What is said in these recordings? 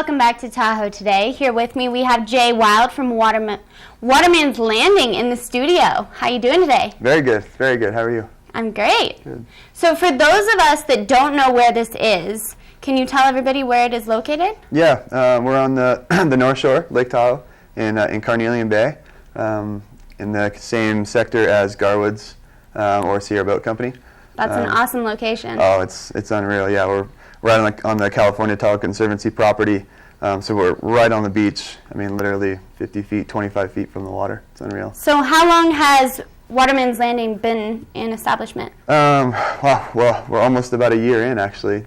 welcome back to Tahoe today. Here with me we have Jay Wild from Waterman's Landing in the studio. How you doing today? Very good, very good. How are you? I'm great. Good. So for those of us that don't know where this is, can you tell everybody where it is located? Yeah, we're on the the North Shore, Lake Tahoe, in Carnelian Bay, in the same sector as Garwood's or Sierra Boat Company. That's an awesome location. Oh, it's unreal. Yeah, we're right on the California Tahoe Conservancy property, so we're right on the beach. I mean, literally 50 feet, 25 feet from the water. It's unreal. So how long has Waterman's Landing been in establishment? Well, we're almost about a year in, actually.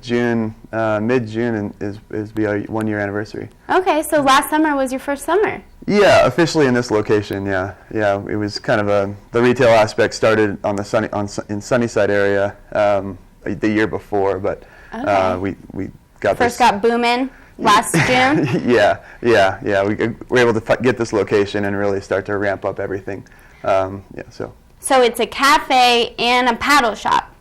Mid-June is be our 1 year anniversary. Okay, so last summer was your first summer. Yeah, officially in this location. Yeah. It was kind of the retail aspect started on the in Sunnyside area the year before, but we got first got booming last June. Yeah. We were able to get this location and really start to ramp up everything. So it's a cafe and a paddle shop.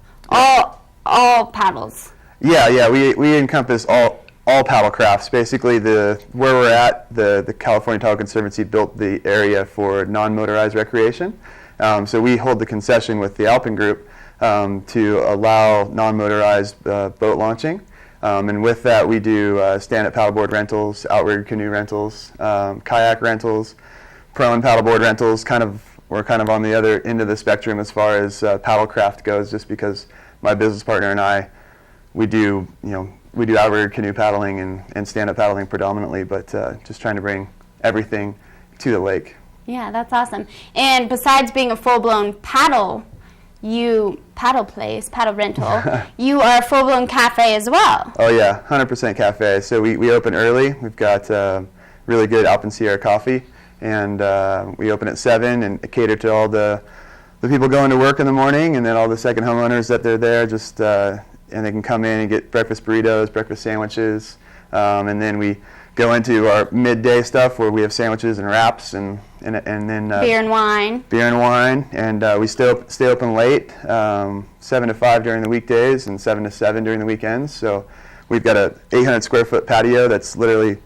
All paddles. Yeah. We encompass all paddle crafts. Basically, where we're at, the California Tahoe Conservancy built the area for non-motorized recreation. So we hold the concession with the Alpine Group to allow non-motorized boat launching. And with that, we do stand-up paddleboard rentals, outrigger canoe rentals, kayak rentals, pro and paddleboard rentals. We're kind of on the other end of the spectrum as far as paddlecraft goes, just because my business partner and I, we do outrigger canoe paddling and stand-up paddling predominantly, but just trying to bring everything to the lake. Yeah, that's awesome. And besides being a full-blown paddle rental, you are a full-blown cafe as well. Oh yeah, 100% cafe. So we open early. We've got really good Alpen Sierra coffee, and we open at 7 and cater to all the people going to work in the morning, and then all the second homeowners that they're there just and they can come in and get breakfast burritos, breakfast sandwiches, and then we go into our midday stuff where we have sandwiches and wraps and then beer and wine. And we stay open late, 7 to 5 during the weekdays and 7 to 7 during the weekends. So we've got a 800 square foot patio that's literally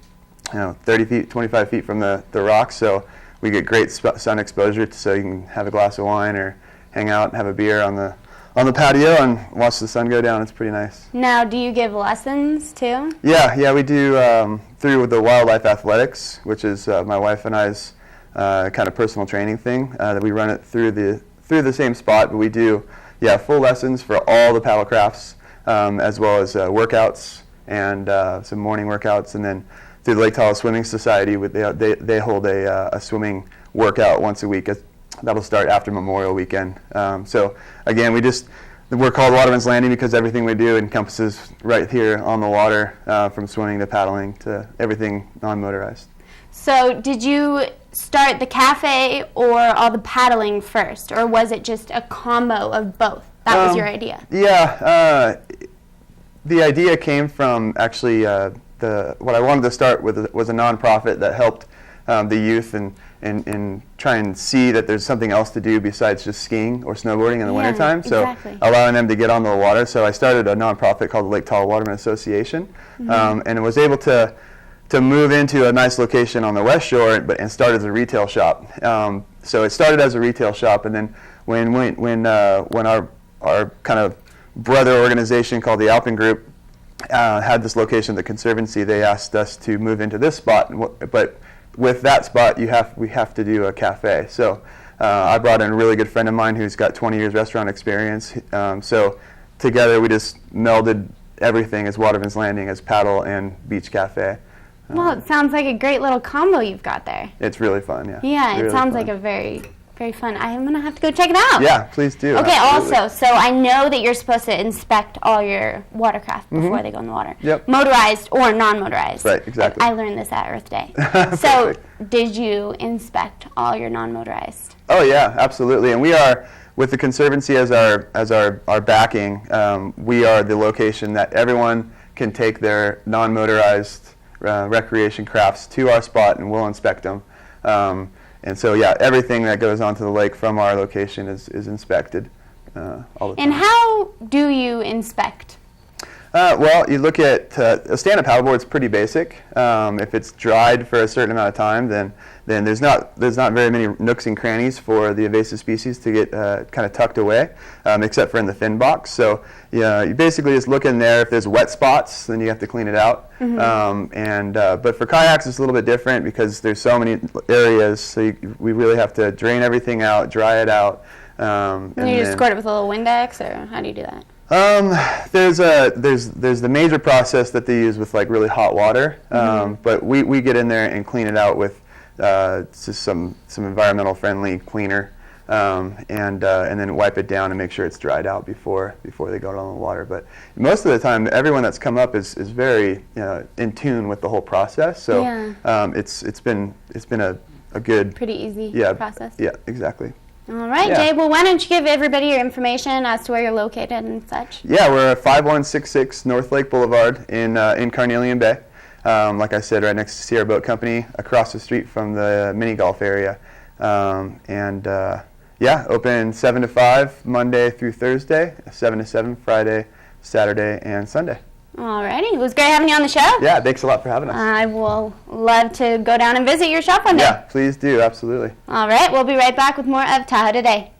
30 feet, 25 feet from the rocks. So we get great sun exposure, so you can have a glass of wine or hang out and have a beer on the patio and watch the sun go down. It's pretty nice. Now, do you give lessons too? Yeah, we do through the Wildlife Athletics, which is my wife and I's kind of personal training thing. That we run it through the same spot, but we do full lessons for all the paddle crafts, as well as workouts and some morning workouts, and then through the Lake Tahoe Swimming Society, they hold a swimming workout once a week. That'll start after Memorial Weekend. So again, we're called Waterman's Landing because everything we do encompasses right here on the water, from swimming to paddling to everything non-motorized. So did you start the cafe or all the paddling first, or was it just a combo of both? That was your idea? Yeah, the idea came from actually what I wanted to start with was a nonprofit that helped the youth and try and see that there's something else to do besides just skiing or snowboarding in the wintertime. Exactly. So allowing them to get on the water. So I started a nonprofit called the Lake Tahoe Waterman Association, and was able to move into a nice location on the West Shore, and start as a retail shop. So it started as a retail shop, and then when our kind of brother organization called the Alpine Group had this location, the Conservancy, they asked us to move into this spot, but with that spot, we have to do a cafe. So I brought in a really good friend of mine who's got 20 years restaurant experience. So together we just melded everything as Waterman's Landing, as paddle and beach cafe. Well, it sounds like a great little combo you've got there. It's really fun, yeah. Yeah, it sounds like a very, very fun. I'm going to have to go check it out. Yeah, please do. Okay, absolutely. Also, so I know that you're supposed to inspect all your watercraft before they go in the water. Yep. Motorized or non-motorized. Right, exactly. I learned this at Earth Day. So did you inspect all your non-motorized? Oh yeah, absolutely. And we are, with the Conservancy as our backing, we are the location that everyone can take their non-motorized recreation crafts to our spot, and we'll inspect them. And so, yeah, everything that goes onto the lake from our location is inspected all the time. And how do you inspect? Well, you look at a stand-up paddleboard is pretty basic. If it's dried for a certain amount of time, then there's not very many nooks and crannies for the invasive species to get kind of tucked away, except for in the fin box. So yeah, you basically just look in there. If there's wet spots, then you have to clean it out. But for kayaks, it's a little bit different because there's so many areas. So we really have to drain everything out, dry it out. And you just squirt it with a little Windex, or how do you do that? There's the major process that they use with like really hot water, but we get in there and clean it out with just some environmental friendly cleaner, and then wipe it down and make sure it's dried out before they go down the water. But most of the time, everyone that's come up is very in tune with the whole process. So it's been a good, pretty easy process. Yeah, exactly. All right, Jay. Well, why don't you give everybody your information as to where you're located and such? Yeah, we're at 5166 North Lake Boulevard in Carnelian Bay. Like I said, right next to Sierra Boat Company, across the street from the mini golf area. Open 7 to 5 Monday through Thursday, 7 to 7 Friday, Saturday, and Sunday. Alrighty, it was great having you on the show. Yeah, thanks a lot for having us. I will love to go down and visit your shop one day. Yeah, please do, absolutely. All right, we'll be right back with more of Tahoe Today.